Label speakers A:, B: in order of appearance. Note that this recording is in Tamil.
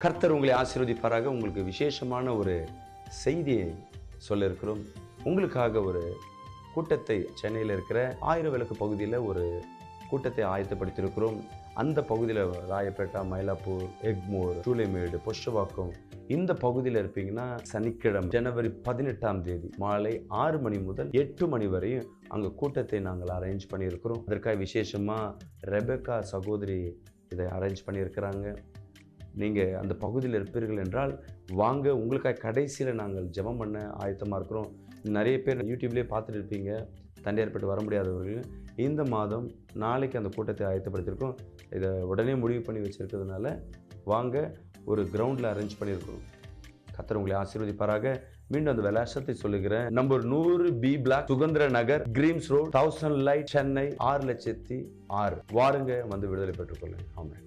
A: கர்த்தர் உங்களை ஆசீர்வதிப்பாராக. உங்களுக்கு விசேஷமான ஒரு செய்தியை சொல்ல இருக்கிறோம். உங்களுக்காக ஒரு கூட்டத்தை சென்னையில் இருக்கிற 1000 விளக்கு பகுதியில் ஒரு கூட்டத்தை ஆயத்தப்படுத்தியிருக்கிறோம். அந்த பகுதியில் ராயப்பேட்டா, மயிலாப்பூர், எக்மோர், சூளைமேடு, பொஷவாக்கம் இந்த பகுதியில் இருப்பீங்கன்னா சனிக்கிழமை ஜனவரி 18ஆம் தேதி மாலை 6 மணி முதல் 8 மணி வரையும் அங்கே கூட்டத்தை நாங்கள் அரேஞ்ச் பண்ணியிருக்கிறோம். அதற்காக விசேஷமாக ரெபெக்கா சகோதரி இதை அரேஞ்ச் பண்ணியிருக்கிறாங்க. நீங்கள் அந்த பகுதியில் இருப்பீர்கள் என்றால் வாங்க, உங்களுக்காக கடைசியில் நாங்கள் ஜெபம் பண்ண ஆயத்தமாக இருக்கிறோம். நிறைய பேர் யூடியூப்லேயே பார்த்துட்டு இருப்பீங்க, தண்டை ஏற்பட்டு வர முடியாதவர்கள். இந்த மாதம் நாளைக்கு அந்த கூட்டத்தை ஆயத்தப்படுத்தியிருக்கோம். இதை உடனே முடிவு பண்ணி வச்சுருக்கிறதுனால வாங்க, ஒரு கிரவுண்டில் அரேஞ்ச் பண்ணியிருக்கிறோம். கர்த்தர் உங்களை ஆசீர்வதிப்பாராக. மீண்டும் அந்த விலாசத்தை சொல்லுகிறேன். நம்பர் 100 B பிளாக், சுகந்திர நகர், கிரீம்ஸ் ரோட், 1000 லைட், சென்னை 6,06,000. வாருங்க, வந்து விடுதலை பெற்றுக்கொள்ளுங்க. ஆமென்.